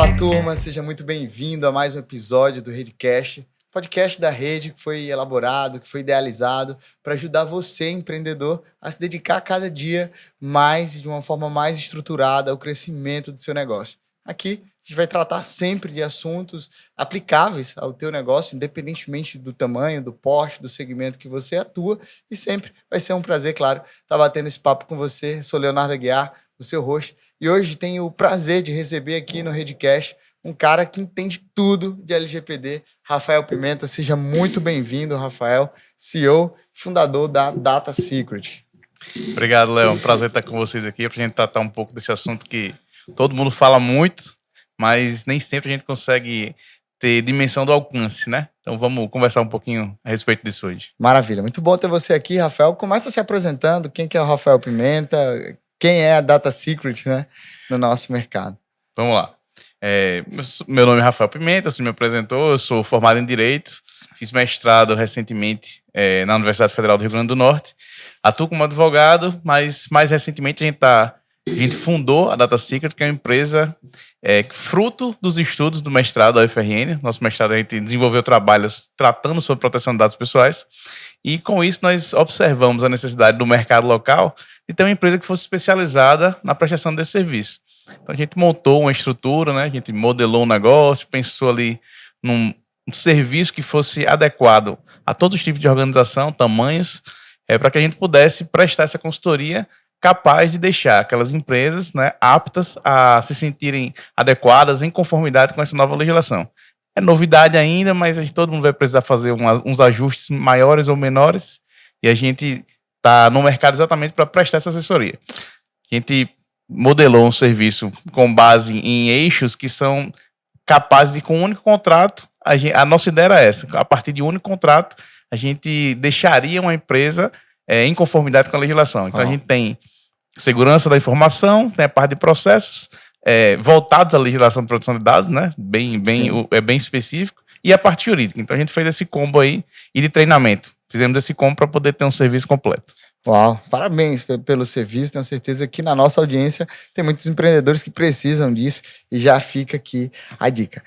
Fala, turma, seja muito bem-vindo a mais um episódio do Redcast, podcast da Rede que foi elaborado, que foi idealizado para ajudar você, empreendedor, a se dedicar a cada dia mais, de uma forma mais estruturada, ao crescimento do seu negócio. Aqui a gente vai tratar sempre de assuntos aplicáveis ao teu negócio, independentemente do tamanho, do porte, do segmento que você atua, e sempre vai ser um prazer, claro, estar batendo esse papo com você. Sou Leonardo Aguiar, o seu host, e hoje tenho o prazer de receber aqui no Redcast um cara que entende tudo de LGPD, Rafael Pimenta. Seja muito bem-vindo, Rafael, CEO, fundador da Data Secret. Obrigado, Léo. Prazer estar com vocês aqui para a gente tratar um pouco desse assunto que todo mundo fala muito, mas nem sempre a gente consegue ter dimensão do alcance, né? Então vamos conversar um pouquinho a respeito disso hoje. Maravilha. Muito bom ter você aqui, Rafael. Começa se apresentando. Quem que é o Rafael Pimenta? Quem é a Data Secret, né, no nosso mercado? Vamos lá. Meu nome é Rafael Pimenta, você me apresentou, eu sou formado em Direito, fiz mestrado recentemente na Universidade Federal do Rio Grande do Norte, atuo como advogado, mas mais recentemente a gente fundou a Data Secret, que é uma empresa fruto dos estudos do mestrado da UFRN. Nosso mestrado, a gente desenvolveu trabalhos tratando sobre proteção de dados pessoais, e com isso nós observamos a necessidade do mercado local de ter uma empresa que fosse especializada na prestação desse serviço. Então a gente montou uma estrutura, né? A gente modelou um negócio, pensou ali num serviço que fosse adequado a todos os tipos de organização, tamanhos, para que a gente pudesse prestar essa consultoria capaz de deixar aquelas empresas, né, aptas a se sentirem adequadas, em conformidade com essa nova legislação. É novidade ainda, mas todo mundo vai precisar fazer uns ajustes maiores ou menores, e a gente está no mercado exatamente para prestar essa assessoria. A gente modelou um serviço com base em eixos que são capazes de, com um único contrato, a nossa ideia era essa: a partir de um único contrato, a gente deixaria uma empresa em conformidade com a legislação. Então a gente tem segurança da informação, tem a parte de processos voltados à legislação de proteção de dados, né? Bem específico, e a parte jurídica. Então a gente fez esse combo aí, e de treinamento. Fizemos esse combo para poder ter um serviço completo. Uau, parabéns pelo serviço. Tenho certeza que na nossa audiência tem muitos empreendedores que precisam disso, e já fica aqui a dica.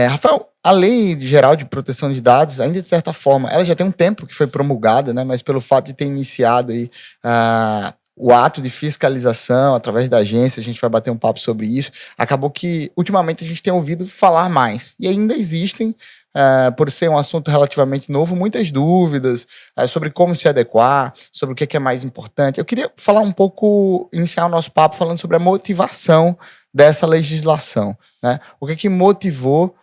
Rafael, a Lei Geral de Proteção de Dados, ainda de certa forma, ela já tem um tempo que foi promulgada, né? Mas pelo fato de ter iniciado aí, o ato de fiscalização através da agência, a gente vai bater um papo sobre isso, acabou que ultimamente a gente tem ouvido falar mais, e ainda existem, por ser um assunto relativamente novo, muitas dúvidas sobre como se adequar, sobre o que é mais importante. Eu queria falar um pouco, iniciar o nosso papo falando sobre a motivação dessa legislação, né? O que motivou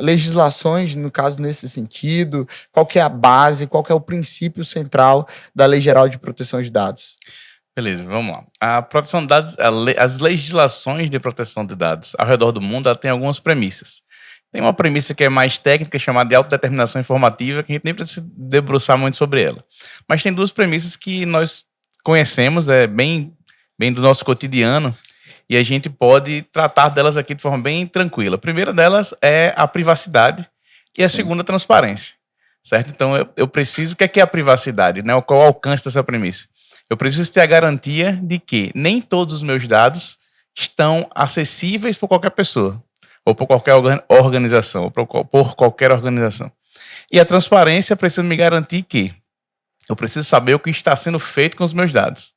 legislações, no caso, nesse sentido? Qual que é a base, qual que é o princípio central da Lei Geral de Proteção de Dados? Beleza, vamos lá. A proteção de dados, as legislações de proteção de dados ao redor do mundo, ela tem algumas premissas. Tem uma premissa que é mais técnica, chamada de autodeterminação informativa, que a gente nem precisa se debruçar muito sobre ela. Mas tem duas premissas que nós conhecemos, bem do nosso cotidiano, e a gente pode tratar delas aqui de forma bem tranquila. A primeira delas é a privacidade, e a segunda, a transparência. Certo? Então, eu preciso... O que é a privacidade, né? Qual é o alcance dessa premissa? Eu preciso ter a garantia de que nem todos os meus dados estão acessíveis por qualquer pessoa, ou por qualquer organização, ou por qualquer organização. E a transparência precisa me garantir que eu preciso saber o que está sendo feito com os meus dados.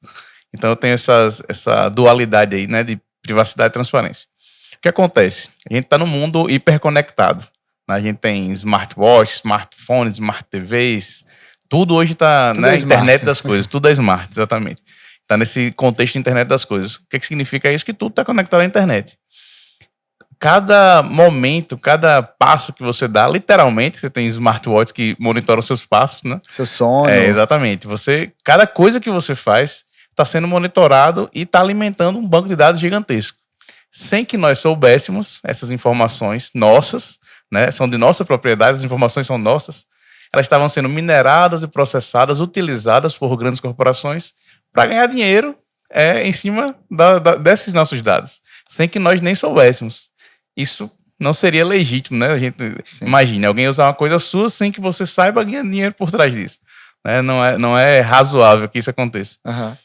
Então eu tenho essa dualidade aí, né, de privacidade e transparência. O que acontece? A gente está no mundo hiperconectado. Né? A gente tem smartwatches, smartphones, smart TVs, tudo hoje está na internet das coisas, tudo é smart, exatamente. Está nesse contexto de internet das coisas. O que significa isso? Que tudo está conectado à internet. Cada momento, cada passo que você dá, literalmente, você tem smartwatches que monitoram seus passos, né? Seu sono. Exatamente. Cada coisa que você faz está sendo monitorado e está alimentando um banco de dados gigantesco. Sem que nós soubéssemos, essas informações nossas, né, são de nossa propriedade, as informações são nossas, elas estavam sendo mineradas e processadas, utilizadas por grandes corporações para ganhar dinheiro em cima desses nossos dados, sem que nós nem soubéssemos. Isso não seria legítimo, né? A gente imagina alguém usar uma coisa sua sem que você saiba ganhar dinheiro por trás disso. Né? Não é razoável que isso aconteça. Uhum.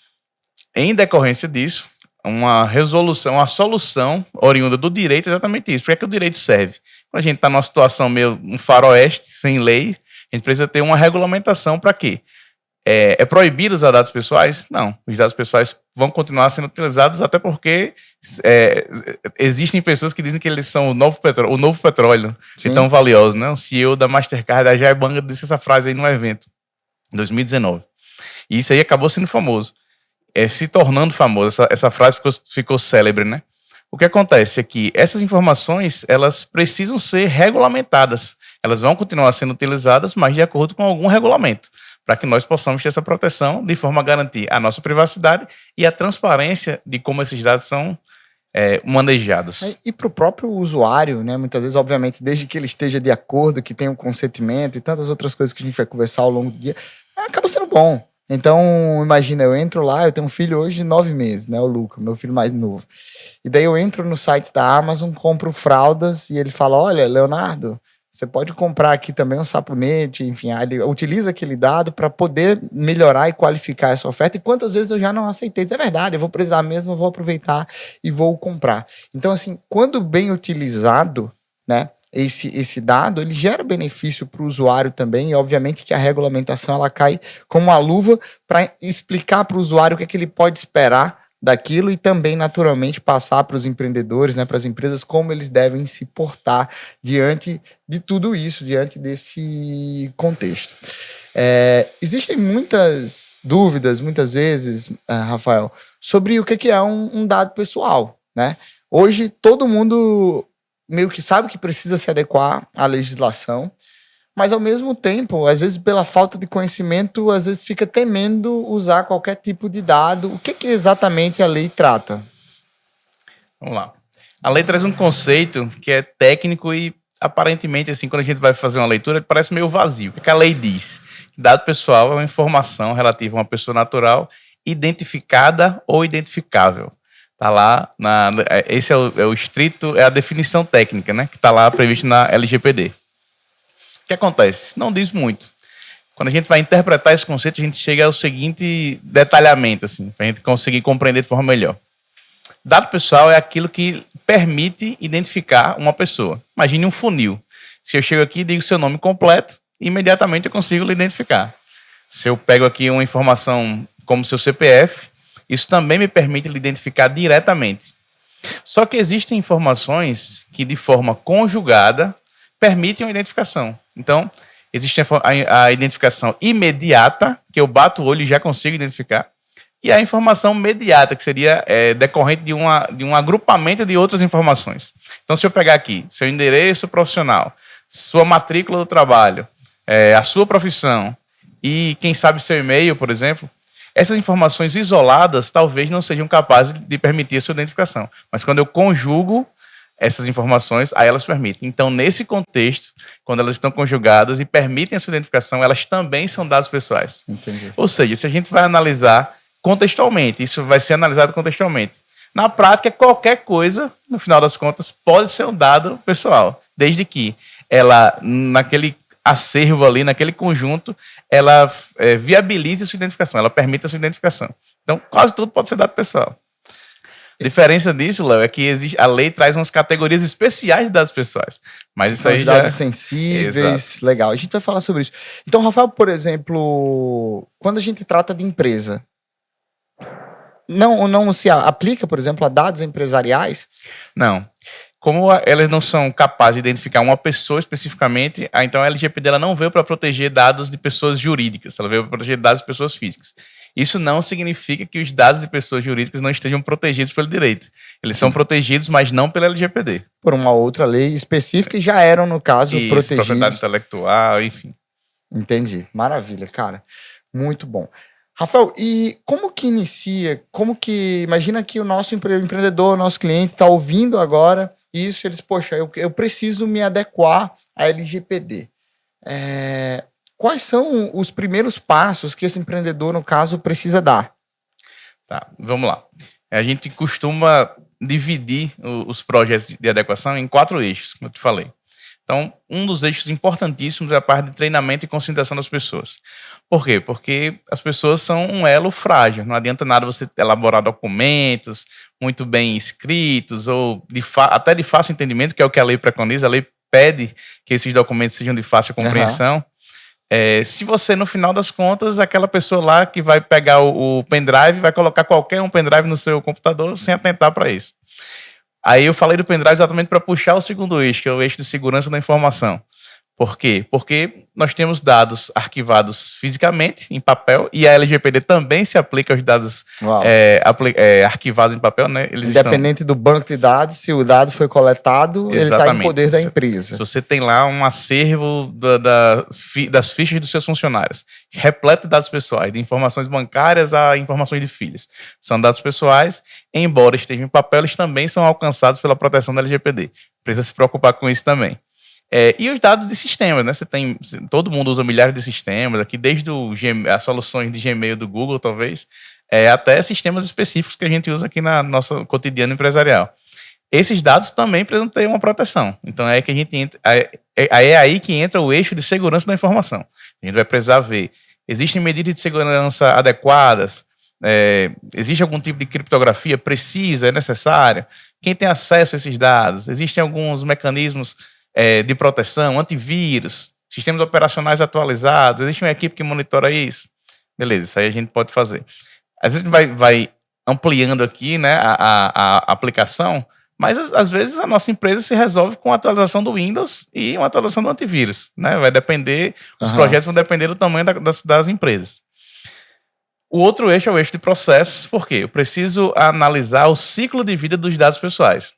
Em decorrência disso, uma resolução, uma solução oriunda do direito, exatamente isso. Para que o direito serve? Quando a gente está numa situação meio um faroeste, sem lei, a gente precisa ter uma regulamentação para quê? É proibido usar dados pessoais? Não. Os dados pessoais vão continuar sendo utilizados, até porque existem pessoas que dizem que eles são o novo petróleo e tão valiosos, né? O CEO da Mastercard, a Jay Banga, disse essa frase aí num evento, em 2019. E isso aí acabou sendo famoso. Se tornando famoso. Essa frase ficou célebre, né? O que acontece é que essas informações, elas precisam ser regulamentadas. Elas vão continuar sendo utilizadas, mas de acordo com algum regulamento, para que nós possamos ter essa proteção de forma a garantir a nossa privacidade e a transparência de como esses dados são manejados. E para o próprio usuário, né? Muitas vezes, obviamente, desde que ele esteja de acordo, que tenha um consentimento e tantas outras coisas que a gente vai conversar ao longo do dia, acaba sendo bom. Então, imagina, eu entro lá, eu tenho um filho hoje de 9 meses, né? O Luca, meu filho mais novo. E daí eu entro no site da Amazon, compro fraldas e ele fala, olha, Leonardo, você pode comprar aqui também um sabonete, enfim, ele utiliza aquele dado para poder melhorar e qualificar essa oferta. E quantas vezes eu já não aceitei? Isso é verdade, eu vou precisar mesmo, eu vou aproveitar e vou comprar. Então, assim, quando bem utilizado, né, esse dado, ele gera benefício para o usuário também, e obviamente que a regulamentação ela cai como uma luva para explicar para o usuário o que é que ele pode esperar daquilo e também, naturalmente, passar para os empreendedores, né, para as empresas, como eles devem se portar diante de tudo isso, diante desse contexto. Existem muitas dúvidas, muitas vezes, Rafael, sobre o que é um dado pessoal, né? Hoje, todo mundo meio que sabe que precisa se adequar à legislação, mas ao mesmo tempo, às vezes pela falta de conhecimento, às vezes fica temendo usar qualquer tipo de dado. O que exatamente a lei trata? Vamos lá. A lei traz um conceito que é técnico e aparentemente, assim, quando a gente vai fazer uma leitura, ele parece meio vazio. O que a lei diz? Dado pessoal é uma informação relativa a uma pessoa natural identificada ou identificável. Está lá, esse é a definição técnica, né? Que está lá previsto na LGPD. O que acontece? Não diz muito. Quando a gente vai interpretar esse conceito, a gente chega ao seguinte detalhamento, assim, para a gente conseguir compreender de forma melhor. Dado pessoal é aquilo que permite identificar uma pessoa. Imagine um funil. Se eu chego aqui e digo seu nome completo, imediatamente eu consigo lhe identificar. Se eu pego aqui uma informação como seu CPF, isso também me permite lhe identificar diretamente. Só que existem informações que, de forma conjugada, permitem uma identificação. Então, existe a identificação imediata, que eu bato o olho e já consigo identificar, e a informação mediata, que seria decorrente de um agrupamento de outras informações. Então, se eu pegar aqui seu endereço profissional, sua matrícula do trabalho, a sua profissão e, quem sabe, seu e-mail, por exemplo, essas informações isoladas talvez não sejam capazes de permitir a sua identificação. Mas quando eu conjugo essas informações, aí elas permitem. Então, nesse contexto, quando elas estão conjugadas e permitem a sua identificação, elas também são dados pessoais. Entendi. Ou seja, se a gente vai analisar contextualmente, isso vai ser analisado contextualmente. Na prática, qualquer coisa, no final das contas, pode ser um dado pessoal, desde que ela, naquele acervo ali, naquele conjunto, ela viabilize a sua identificação, ela permite a sua identificação. Então, quase tudo pode ser dado pessoal. A diferença disso, Léo, é que a lei traz umas categorias especiais de dados pessoais. Mas isso aí dados sensíveis, exato. Legal. A gente vai falar sobre isso. Então, Rafael, por exemplo, quando a gente trata de empresa, não se aplica, por exemplo, a dados empresariais? Não. Como elas não são capazes de identificar uma pessoa especificamente, então a LGPD ela não veio para proteger dados de pessoas jurídicas, ela veio para proteger dados de pessoas físicas. Isso não significa que os dados de pessoas jurídicas não estejam protegidos pelo direito. Eles são protegidos, mas não pela LGPD. Por uma outra lei específica e já eram, no caso, protegidos. Propriedade intelectual, enfim. Entendi. Maravilha, cara. Muito bom. Rafael, e como que inicia? Imagina que o nosso empreendedor, o nosso cliente está ouvindo agora isso, eles, poxa, eu preciso me adequar à LGPD. Quais são os primeiros passos que esse empreendedor, no caso, precisa dar? Tá, vamos lá. A gente costuma dividir os projetos de adequação em 4 eixos, como eu te falei. Então, um dos eixos importantíssimos é a parte de treinamento e conscientização das pessoas. Por quê? Porque as pessoas são um elo frágil. Não adianta nada você elaborar documentos muito bem escritos ou até de fácil entendimento, que é o que a lei preconiza. A lei pede que esses documentos sejam de fácil compreensão. Se você, no final das contas, aquela pessoa lá que vai pegar o pendrive, vai colocar qualquer um pendrive no seu computador sem atentar para isso. Aí eu falei do pendrive exatamente para puxar o segundo eixo, que é o eixo de segurança da informação. Por quê? Porque nós temos dados arquivados fisicamente, em papel, e a LGPD também se aplica aos dados arquivados em papel, né? Independente do banco de dados, se o dado foi coletado, ele está em poder da empresa. Se você tem lá um acervo das fichas dos seus funcionários, repleto de dados pessoais, de informações bancárias a informações de filhos. São dados pessoais, embora estejam em papel, eles também são alcançados pela proteção da LGPD. Precisa se preocupar com isso também. E os dados de sistemas, né? Todo mundo usa milhares de sistemas, aqui desde as soluções de Gmail do Google, talvez, até sistemas específicos que a gente usa aqui na nosso cotidiano empresarial. Esses dados também precisam ter uma proteção. Então é que a gente entra, é aí que entra o eixo de segurança da informação. A gente vai precisar ver, existem medidas de segurança adequadas? Existe algum tipo de criptografia precisa, é necessária? Quem tem acesso a esses dados? Existem alguns mecanismos de proteção, antivírus, sistemas operacionais atualizados, existe uma equipe que monitora isso. Beleza, isso aí a gente pode fazer. Às vezes a gente vai ampliando aqui, né, a aplicação, mas às vezes a nossa empresa se resolve com a atualização do Windows e uma atualização do antivírus. Né? Vai depender, os projetos vão depender do tamanho das empresas. O outro eixo é o eixo de processos, por quê? Eu preciso analisar o ciclo de vida dos dados pessoais.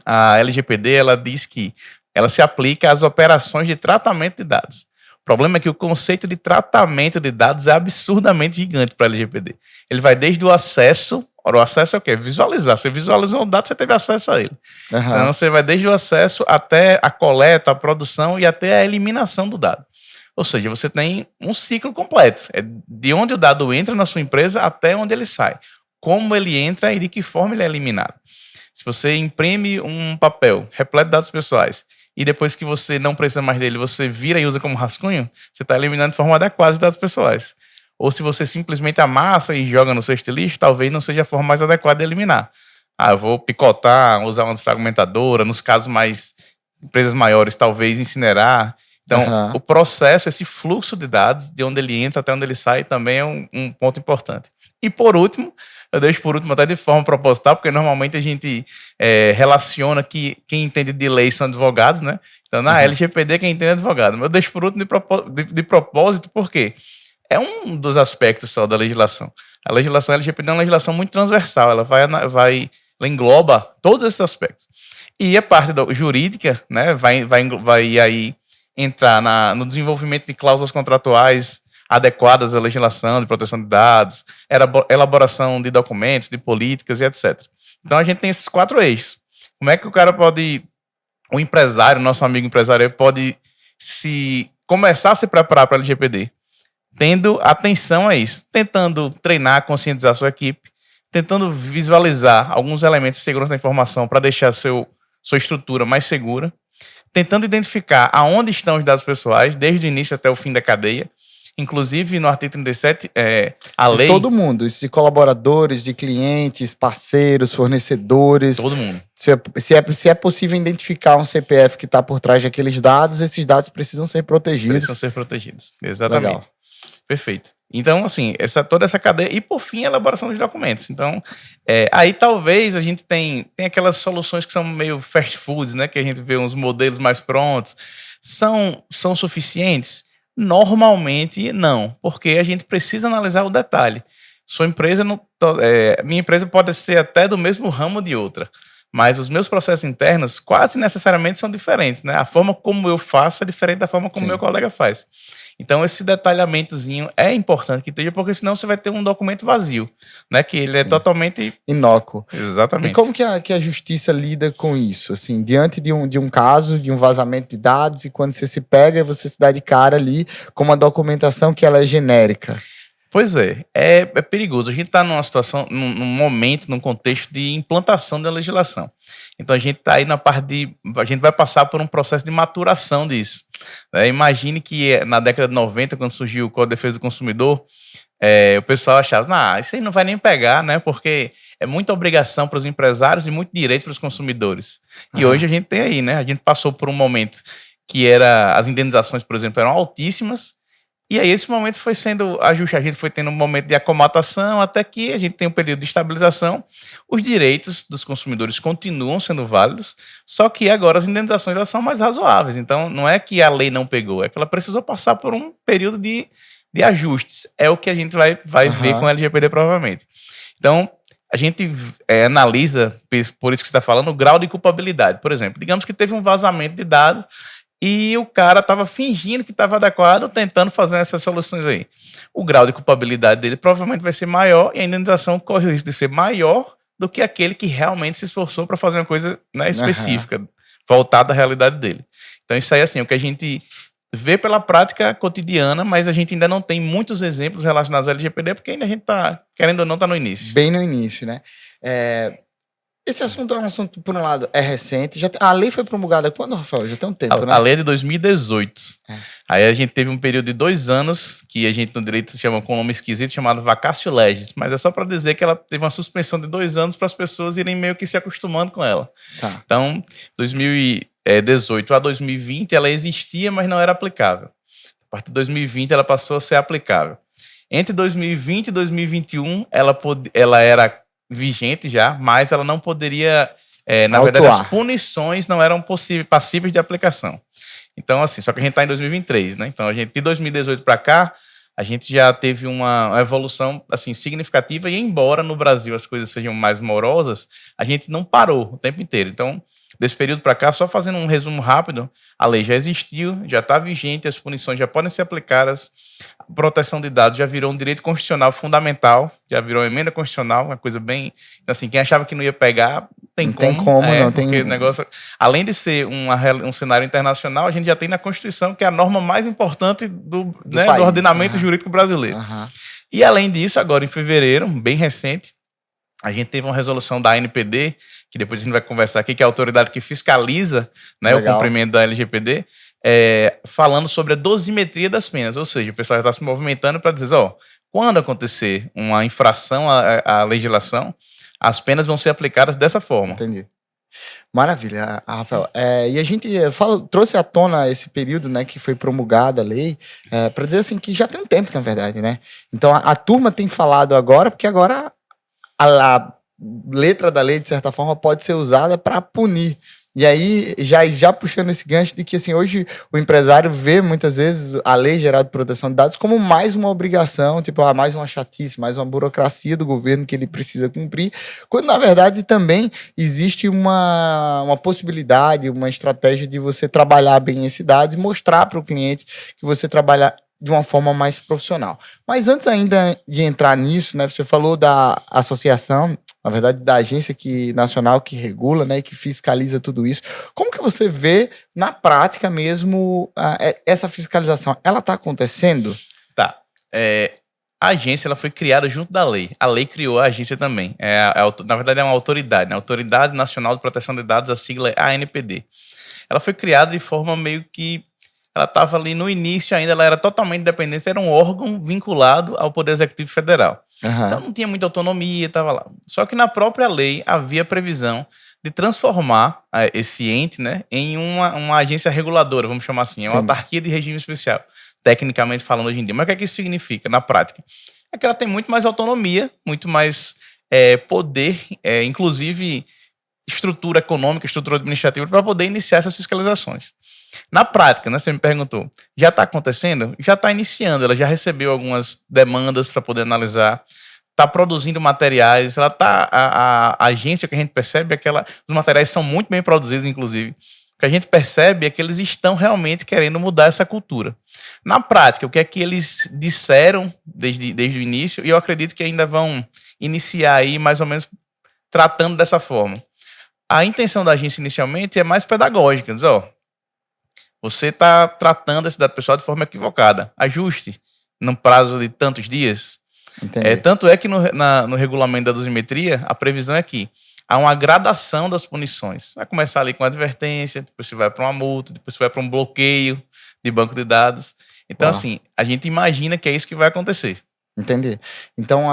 A LGPD, ela diz que ela se aplica às operações de tratamento de dados. O problema é que o conceito de tratamento de dados é absurdamente gigante para a LGPD. Ele vai desde o acesso. Ora, o acesso é o quê? Visualizar. Você visualizou o dado, você teve acesso a ele. Então, você vai desde o acesso até a coleta, a produção e até a eliminação do dado. Ou seja, você tem um ciclo completo. É de onde o dado entra na sua empresa até onde ele sai. Como ele entra e de que forma ele é eliminado. Se você imprime um papel repleto de dados pessoais e depois que você não precisa mais dele, você vira e usa como rascunho, você está eliminando de forma adequada os dados pessoais. Ou se você simplesmente amassa e joga no cesto de lixo, talvez não seja a forma mais adequada de eliminar. Eu vou picotar, usar uma desfragmentadora, nos casos empresas maiores, talvez incinerar. Então, o processo, esse fluxo de dados, de onde ele entra até onde ele sai, também é um ponto importante. E por último, eu deixo por último até de forma proposital, porque normalmente a gente relaciona que quem entende de lei são advogados, né? Então, na LGPD, quem entende é advogado. Mas eu deixo por último de propósito, porque é um dos aspectos só da legislação. A legislação LGPD é uma legislação muito transversal, ela engloba todos esses aspectos. E a parte jurídica, né, vai aí entrar no desenvolvimento de cláusulas contratuais adequadas à legislação de proteção de dados, elaboração de documentos, de políticas e etc. Então a gente tem esses 4 eixos. Como é que o empresário, nosso amigo empresário, pode começar a se preparar para a LGPD? Tendo atenção a isso, tentando treinar, conscientizar a sua equipe, tentando visualizar alguns elementos de segurança da informação para deixar sua estrutura mais segura, tentando identificar aonde estão os dados pessoais, desde o início até o fim da cadeia. Inclusive, no artigo 37, a lei... Todo mundo, de colaboradores, de clientes, parceiros, fornecedores. Todo mundo. Se é possível identificar um CPF que está por trás daqueles dados, esses dados precisam ser protegidos. Precisam ser protegidos, exatamente. Legal. Perfeito. Então, assim, toda essa cadeia... E, por fim, a elaboração dos documentos. Então, aí talvez a gente tem aquelas soluções que são meio fast foods, né? Que a gente vê uns modelos mais prontos. São suficientes? Normalmente não, porque a gente precisa analisar o detalhe. Sua empresa minha empresa pode ser até do mesmo ramo de outra, mas os meus processos internos quase necessariamente são diferentes, né? A forma como eu faço é diferente da forma como meu colega faz. Então esse detalhamentozinho é importante que esteja, porque senão você vai ter um documento vazio, né? Que ele é totalmente inócuo. Exatamente. E como que a justiça lida com isso? Assim, diante de um caso, de um vazamento de dados, e quando você se pega, você se dá de cara ali com uma documentação que ela é genérica. Pois é perigoso. A gente está numa situação, num momento, num contexto de implantação da legislação. Então a gente está aí na parte a gente vai passar por um processo de maturação disso. Né? Imagine que na década de 90, quando surgiu o Código de Defesa do Consumidor, o pessoal achava, isso aí não vai nem pegar, né? Porque é muita obrigação para os empresários e muito direito para os consumidores. E hoje a gente tem aí, né? A gente passou por um momento que as indenizações, por exemplo, eram altíssimas. E aí esse momento foi sendo ajustado, a gente foi tendo um momento de acomatação até que a gente tem um período de estabilização. Os direitos dos consumidores continuam sendo válidos, só que agora as indenizações elas são mais razoáveis. Então não é que a lei não pegou, é que ela precisou passar por um período de ajustes. É o que a gente vai ver com o LGPD provavelmente. Então a gente analisa, por isso que você está falando, o grau de culpabilidade. Por exemplo, digamos que teve um vazamento de dados e o cara estava fingindo que estava adequado, tentando fazer essas soluções aí. O grau de culpabilidade dele provavelmente vai ser maior e a indenização corre o risco de ser maior do que aquele que realmente se esforçou para fazer uma coisa, né, específica, voltada à realidade dele. Então isso aí assim, é o que a gente vê pela prática cotidiana, mas a gente ainda não tem muitos exemplos relacionados ao LGPD, porque ainda a gente está, querendo ou não, está no início. Bem no início, né? Esse assunto é um assunto, por um lado, é recente. A lei foi promulgada quando, Rafael? Já tem um tempo, né? A lei é de 2018. Aí a gente teve um período de 2 anos, que a gente no direito chama com um nome esquisito, chamado vacatio legis. Mas é só para dizer que ela teve uma suspensão de 2 anos para as pessoas irem meio que se acostumando com ela. Tá. Então, 2018 a 2020, ela existia, mas não era aplicável. A partir de 2020, ela passou a ser aplicável. Entre 2020 e 2021, ela era vigente já, mas ela não poderia, na verdade, as punições não eram passíveis de aplicação. Então, assim, só que a gente está em 2023, né? Então, de 2018 para cá, a gente já teve uma evolução, assim, significativa, e embora no Brasil as coisas sejam mais morosas, a gente não parou o tempo inteiro. Então, desse período para cá, só fazendo um resumo rápido, a lei já existiu, já está vigente, as punições já podem ser aplicadas, a proteção de dados já virou um direito constitucional fundamental, já virou uma emenda constitucional, uma coisa bem... Assim, quem achava que não ia pegar, não tem como. Porque o negócio, além de ser um cenário internacional, a gente já tem na Constituição, que é a norma mais importante do ordenamento jurídico brasileiro. E além disso, agora em fevereiro, bem recente, a gente teve uma resolução da ANPD, que depois a gente vai conversar aqui, que é a autoridade que fiscaliza, né, o cumprimento da LGPD, falando sobre a dosimetria das penas. Ou seja, o pessoal já está se movimentando para dizer, quando acontecer uma infração à legislação, as penas vão ser aplicadas dessa forma. Entendi. Maravilha, Rafael. E a gente trouxe à tona esse período, né, que foi promulgada a lei, para dizer assim que já tem um tempo, na verdade, né? Então a turma tem falado agora, porque agora a letra da lei, de certa forma, pode ser usada para punir. E aí, já puxando esse gancho de que, assim, hoje o empresário vê, muitas vezes, a Lei Geral de Proteção de Dados como mais uma obrigação, tipo, mais uma chatice, mais uma burocracia do governo que ele precisa cumprir, quando, na verdade, também existe uma possibilidade, uma estratégia de você trabalhar bem esses dados e mostrar para o cliente que você trabalha de uma forma mais profissional. Mas antes ainda de entrar nisso, né, você falou da associação, na verdade, da agência nacional que regula, né, e que fiscaliza tudo isso. Como que você vê, na prática mesmo, essa fiscalização? Ela está acontecendo? Tá. A agência ela foi criada junto da lei. A lei criou a agência também. Na verdade, é uma autoridade, né? Autoridade Nacional de Proteção de Dados, a sigla é ANPD. Ela foi criada de forma meio que... Ela estava ali no início ainda, ela era totalmente independente, era um órgão vinculado ao Poder Executivo Federal. Então não tinha muita autonomia, estava lá. Só que na própria lei havia previsão de transformar esse ente, né, em uma agência reguladora, vamos chamar assim, uma autarquia de regime especial, tecnicamente falando hoje em dia. Mas o que é que isso significa na prática? É que ela tem muito mais autonomia, muito mais poder, inclusive estrutura econômica, estrutura administrativa, para poder iniciar essas fiscalizações. Na prática, né, você me perguntou, já está acontecendo? Já está iniciando, ela já recebeu algumas demandas para poder analisar, está produzindo materiais, a agência que a gente percebe é que os materiais são muito bem produzidos, inclusive. O que a gente percebe é que eles estão realmente querendo mudar essa cultura. Na prática, o que é que eles disseram desde o início, e eu acredito que ainda vão iniciar aí mais ou menos tratando dessa forma. A intenção da agência inicialmente é mais pedagógica, diz, você está tratando esse dado pessoal de forma equivocada. Ajuste. num prazo de tantos dias. Entendi. Tanto é que no regulamento da dosimetria, a previsão é que há uma gradação das punições. Vai começar ali com advertência, depois você vai para uma multa, depois você vai para um bloqueio de banco de dados. Então, assim, a gente imagina que é isso que vai acontecer. Entendi. Então,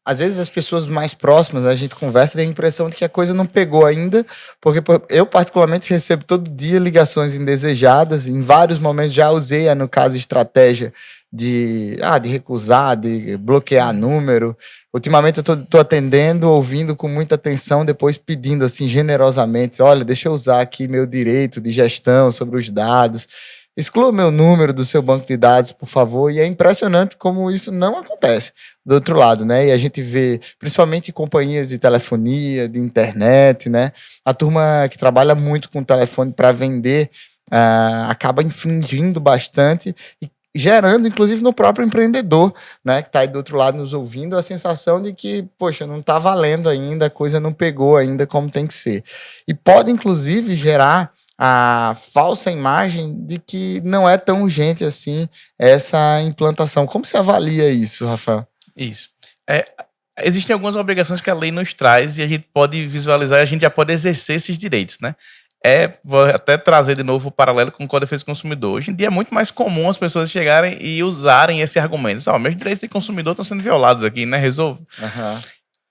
às vezes as pessoas mais próximas, a gente conversa e tem a impressão de que a coisa não pegou ainda, porque eu particularmente recebo todo dia ligações indesejadas, em vários momentos já usei, no caso, estratégia de recusar, de bloquear número. Ultimamente eu tô atendendo, ouvindo com muita atenção, depois pedindo assim generosamente, olha, deixa eu usar aqui meu direito de gestão sobre os dados. Exclua meu número do seu banco de dados, por favor. E é impressionante como isso não acontece do outro lado, né? E a gente vê, principalmente em companhias de telefonia, de internet, né? A turma que trabalha muito com telefone para vender acaba infringindo bastante e gerando, inclusive, no próprio empreendedor, né? Que está aí do outro lado nos ouvindo, a sensação de que, poxa, não está valendo ainda, a coisa não pegou ainda como tem que ser. E pode, inclusive, gerar a falsa imagem de que não é tão urgente assim essa implantação. Como você avalia isso, Rafael? Isso. Existem algumas obrigações que a lei nos traz e a gente pode visualizar e a gente já pode exercer esses direitos, né? Vou até trazer de novo o paralelo com o Código de Defesa do Consumidor. Hoje em dia é muito mais comum as pessoas chegarem e usarem esse argumento. Meus direitos de consumidor estão sendo violados aqui, né? Resolvo. Uhum.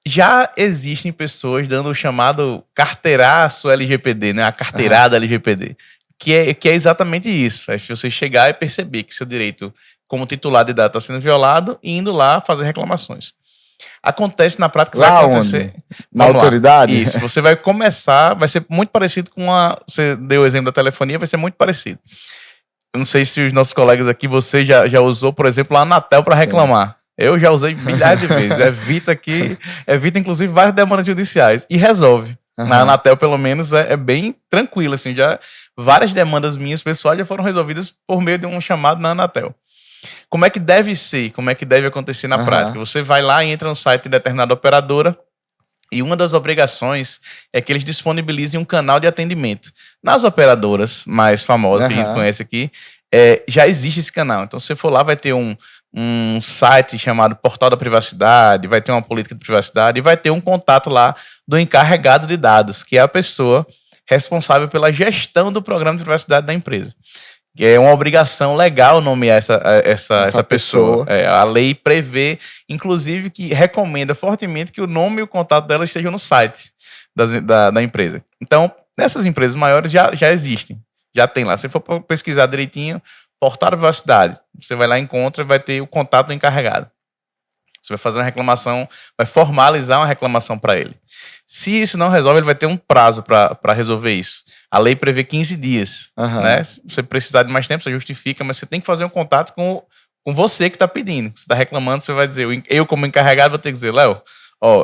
Já existem pessoas dando o chamado carteiraço LGPD, né? A carteirada LGPD, que é exatamente isso. É você chegar e perceber que seu direito como titular de dados está sendo violado e indo lá fazer reclamações. Acontece na prática, lá vai acontecer. Onde? Na autoridade? Isso, você vai começar, vai ser muito parecido com você deu o exemplo da telefonia, vai ser muito parecido. Eu não sei se os nossos colegas aqui, você já usou, por exemplo, a Anatel para reclamar. Eu já usei milhares de vezes. Evita inclusive várias demandas judiciais e resolve. Uhum. Na Anatel, pelo menos, é bem tranquilo, assim, várias demandas minhas pessoais já foram resolvidas por meio de um chamado na Anatel. Como é que deve ser? Como é que deve acontecer na prática? Você vai lá e entra no site de determinada operadora e uma das obrigações é que eles disponibilizem um canal de atendimento. Nas operadoras mais famosas que a gente conhece aqui, já existe esse canal. Então, se você for lá, vai ter um site chamado Portal da Privacidade, vai ter uma política de privacidade e vai ter um contato lá do encarregado de dados, que é a pessoa responsável pela gestão do programa de privacidade da empresa. É uma obrigação legal nomear essa pessoa. A lei prevê, inclusive, que recomenda fortemente que o nome e o contato dela estejam no site da empresa. Então, nessas empresas maiores já existem, já tem lá. Se for pesquisar direitinho, Portal da Privacidade, você vai lá e encontra, vai ter o contato do encarregado. Você vai fazer uma reclamação, vai formalizar uma reclamação para ele. Se isso não resolve, ele vai ter um prazo para resolver isso. A lei prevê 15 dias. Né? Se você precisar de mais tempo, você justifica, mas você tem que fazer um contato com você que está pedindo. Você está reclamando, você vai dizer, eu como encarregado vou ter que dizer, Léo,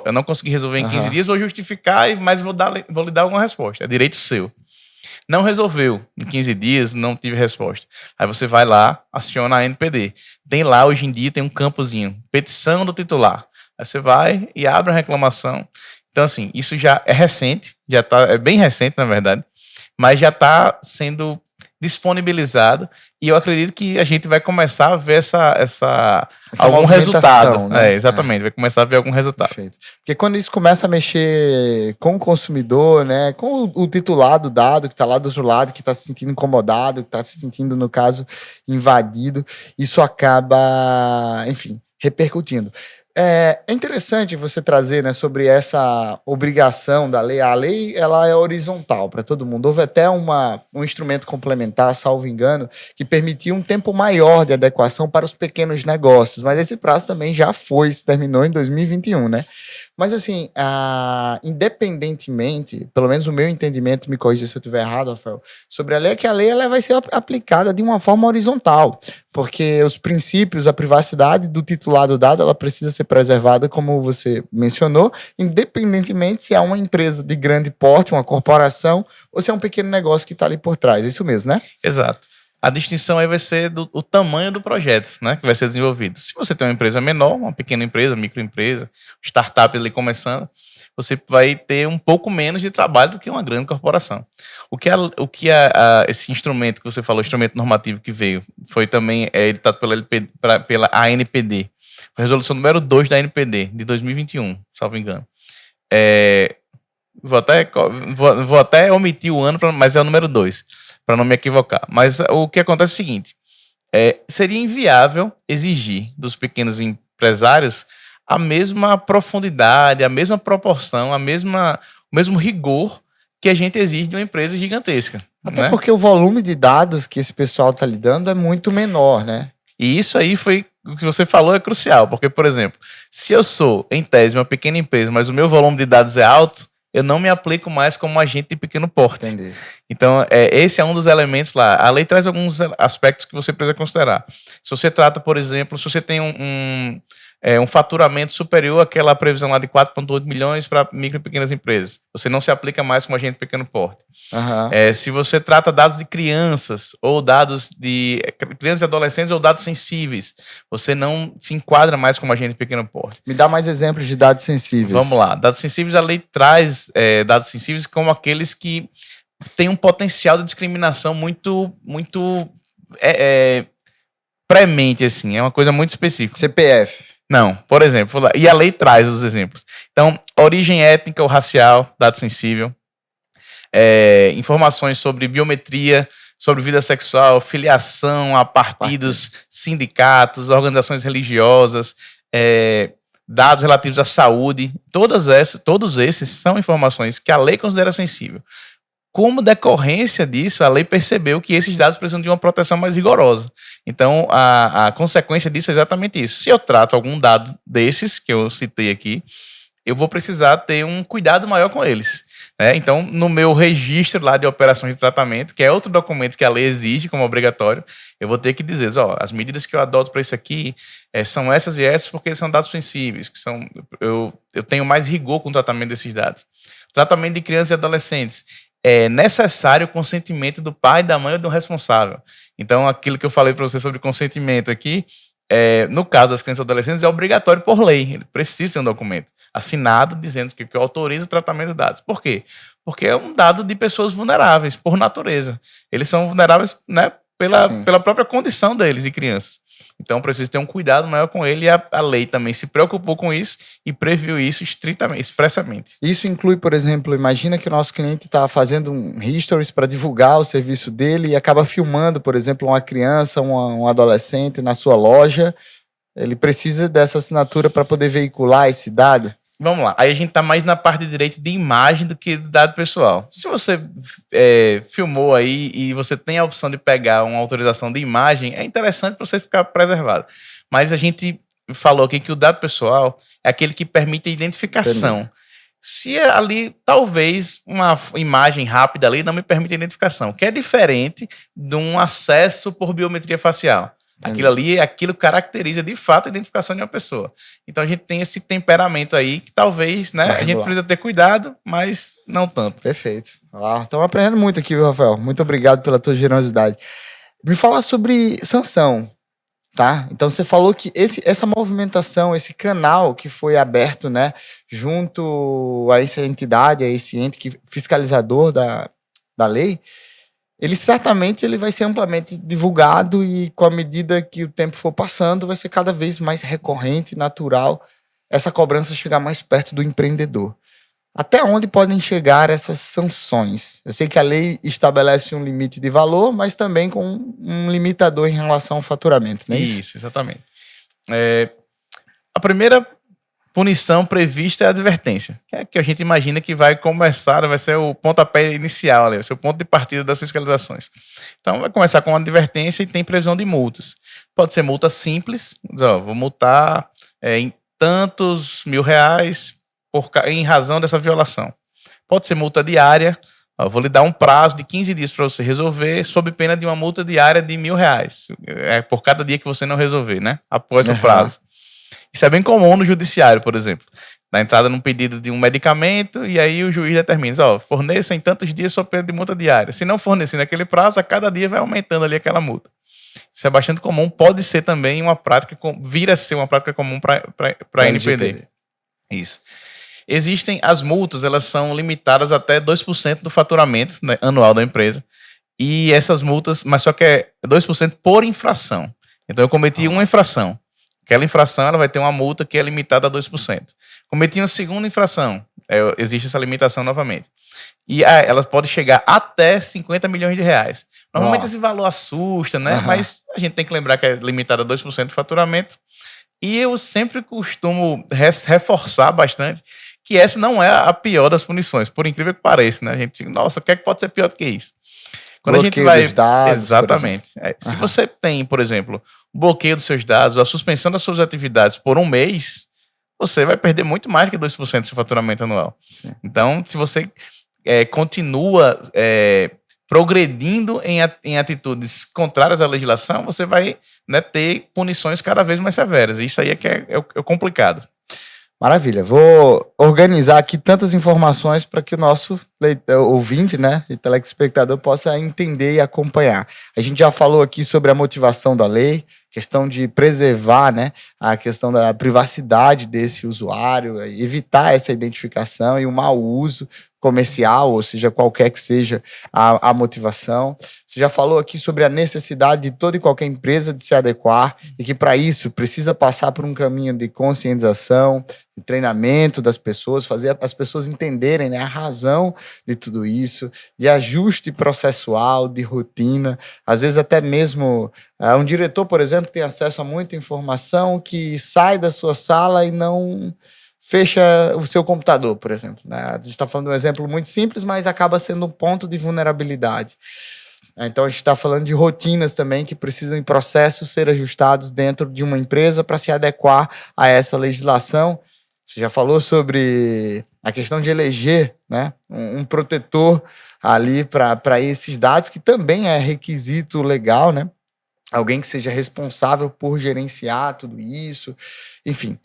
eu não consegui resolver em 15 dias, vou justificar, mas vou lhe dar alguma resposta. É direito seu. Não resolveu em 15 dias, não tive resposta. Aí você vai lá, aciona a NPD. Tem lá, hoje em dia, tem um campozinho, petição do titular. Aí você vai e abre a reclamação. Então, assim, isso já é recente, é bem recente, na verdade, mas já está sendo disponibilizado e eu acredito que a gente vai começar a ver algum resultado. Né? Exatamente, vai começar a ver algum resultado. Perfeito. Porque quando isso começa a mexer com o consumidor, né, com o titular do dado que está lá do outro lado, que está se sentindo incomodado, que está se sentindo, no caso, invadido, isso acaba, enfim, repercutindo. É interessante você trazer, né, sobre essa obrigação da lei. A lei, ela é horizontal para todo mundo. Houve até um instrumento complementar, salvo engano, que permitia um tempo maior de adequação para os pequenos negócios. Mas esse prazo também já foi, se terminou em 2021, né? Mas assim, independentemente, pelo menos o meu entendimento, me corrija se eu estiver errado, Rafael, sobre a lei, é que a lei ela vai ser aplicada de uma forma horizontal, porque os princípios, a privacidade do titular do dado, ela precisa ser preservada, como você mencionou, independentemente se é uma empresa de grande porte, uma corporação, ou se é um pequeno negócio que está ali por trás. É isso mesmo, né? Exato. A distinção aí vai ser o tamanho do projeto, né, que vai ser desenvolvido. Se você tem uma empresa menor, uma pequena empresa, microempresa, startup ali começando, você vai ter um pouco menos de trabalho do que uma grande corporação. Esse instrumento que você falou, instrumento normativo que veio, foi também editado pela ANPD, foi a resolução número 2 da ANPD, de 2021, salvo engano. Vou até omitir o ano, mas é o número 2, para não me equivocar. Mas o que acontece é o seguinte, seria inviável exigir dos pequenos empresários a mesma profundidade, a mesma proporção, o mesmo rigor que a gente exige de uma empresa gigantesca. Até né? porque o volume de dados que esse pessoal está lidando é muito menor, né? E isso aí foi o que você falou, é crucial, porque, por exemplo, se eu sou, em tese, uma pequena empresa, mas o meu volume de dados é alto, eu não me aplico mais como agente de pequeno porte. Entendi. Então, esse é um dos elementos lá. A lei traz alguns aspectos que você precisa considerar. Se você trata, por exemplo, se você tem um faturamento superior àquela previsão lá de 4,8 milhões para micro e pequenas empresas, você não se aplica mais como agente de pequeno porte. Uhum. Se você trata dados de crianças, ou dados de crianças e adolescentes, ou dados sensíveis, você não se enquadra mais como agente de pequeno porte. Me dá mais exemplos de dados sensíveis. Vamos lá. Dados sensíveis, a lei traz dados sensíveis como aqueles que têm um potencial de discriminação muito premente, assim. É uma coisa muito específica. CPF. Não, por exemplo, e a lei traz os exemplos. Então, origem étnica ou racial, dado sensível. Informações sobre biometria, sobre vida sexual, filiação a partidos, sindicatos, organizações religiosas, dados relativos à saúde, todos esses são informações que a lei considera sensível. Como decorrência disso, a lei percebeu que esses dados precisam de uma proteção mais rigorosa. Então, a consequência disso é exatamente isso. Se eu trato algum dado desses, que eu citei aqui, eu vou precisar ter um cuidado maior com eles. Né? Então, no meu registro lá de operações de tratamento, que é outro documento que a lei exige como obrigatório, eu vou ter que dizer, as medidas que eu adoto para isso aqui são essas e essas, porque são dados sensíveis, eu tenho mais rigor com o tratamento desses dados. Tratamento de crianças e adolescentes. É necessário o consentimento do pai, da mãe ou do responsável. Então, aquilo que eu falei para você sobre consentimento aqui, no caso das crianças e adolescentes, é obrigatório por lei. Ele precisa ter um documento assinado dizendo que autoriza o tratamento de dados. Por quê? Porque é um dado de pessoas vulneráveis, por natureza. Eles são vulneráveis, né, pela própria condição deles, de crianças. Então, precisa ter um cuidado maior com ele, e a lei também se preocupou com isso e previu isso expressamente. Isso inclui, por exemplo, imagina que o nosso cliente está fazendo um history para divulgar o serviço dele e acaba filmando, por exemplo, uma criança, um adolescente na sua loja. Ele precisa dessa assinatura para poder veicular esse dado? Vamos lá, aí a gente está mais na parte de direito de imagem do que do dado pessoal. Se você filmou aí e você tem a opção de pegar uma autorização de imagem, é interessante para você ficar preservado. Mas a gente falou aqui que o dado pessoal é aquele que permite a identificação. Entendi. Se ali, talvez, uma imagem rápida ali não me permite a identificação, que é diferente de um acesso por biometria facial. Aquilo ali, aquilo caracteriza de fato a identificação de uma pessoa. Então a gente tem esse temperamento aí que talvez, né, a gente precisa ter cuidado, mas não tanto. Perfeito. Estamos aprendendo muito aqui, viu, Rafael? Muito obrigado pela tua generosidade. Me fala sobre sanção, tá? Então você falou que essa movimentação, esse canal que foi aberto, né, junto a essa entidade, a esse ente fiscalizador da lei, ele certamente vai ser amplamente divulgado e, com a medida que o tempo for passando, vai ser cada vez mais recorrente, natural, essa cobrança chegar mais perto do empreendedor. Até onde podem chegar essas sanções? Eu sei que a lei estabelece um limite de valor, mas também com um limitador em relação ao faturamento, não é isso? Isso, exatamente. A primeira punição prevista é a advertência, que a gente imagina que vai ser o pontapé inicial, vai ser o ponto de partida das fiscalizações. Então, vai começar com uma advertência e tem previsão de multas. Pode ser multa simples, vou multar em tantos R$1.000 em razão dessa violação. Pode ser multa diária, vou lhe dar um prazo de 15 dias para você resolver, sob pena de uma multa diária de R$1.000, por cada dia que você não resolver, né? Após o prazo. Isso é bem comum no judiciário, por exemplo. Na entrada num pedido de um medicamento, e aí o juiz determina, forneça em tantos dias sob pena de multa diária. Se não fornecer naquele prazo, a cada dia vai aumentando ali aquela multa. Isso é bastante comum, pode ser também uma prática, vir a ser uma prática comum para a NPD. Isso. Existem as multas, elas são limitadas até 2% do faturamento, né, anual da empresa. E essas multas, mas só que é 2% por infração. Então eu cometi uma infração. Aquela infração ela vai ter uma multa que é limitada a 2%. Cometi uma segunda infração, existe essa limitação novamente. E ela pode chegar até 50 milhões de reais. Normalmente esse valor assusta, né? Mas a gente tem que lembrar que é limitada a 2% do faturamento. E eu sempre costumo reforçar bastante que essa não é a pior das punições, por incrível que pareça, né? A gente, nossa, o que é que pode ser pior do que isso? Quando bloqueio a gente vai. Dos dados, exatamente. Se você tem, por exemplo, bloqueio dos seus dados, ou a suspensão das suas atividades por um mês, você vai perder muito mais que 2% do seu faturamento anual. Sim. Então, se você continua progredindo em atitudes contrárias à legislação, você vai, né, ter punições cada vez mais severas. Isso aí que é o complicado. Maravilha. Vou organizar aqui tantas informações para que o nosso ouvinte, né, e telespectador possa entender e acompanhar. A gente já falou aqui sobre a motivação da lei, questão de preservar, né, a questão da privacidade desse usuário, evitar essa identificação e o mau uso comercial, ou seja, qualquer que seja a motivação. Você já falou aqui sobre a necessidade de toda e qualquer empresa de se adequar e que para isso precisa passar por um caminho de conscientização, de treinamento das pessoas, fazer as pessoas entenderem, né, a razão de tudo isso, de ajuste processual, de rotina. Às vezes até mesmo um diretor, por exemplo, tem acesso a muita informação que sai da sua sala e não fecha o seu computador, por exemplo, né? A gente está falando de um exemplo muito simples, mas acaba sendo um ponto de vulnerabilidade. Então, a gente está falando de rotinas também que precisam, em processos, ser ajustados dentro de uma empresa para se adequar a essa legislação. Você já falou sobre a questão de eleger, né, um protetor ali para esses dados, que também é requisito legal, né? Alguém que seja responsável por gerenciar tudo isso, enfim.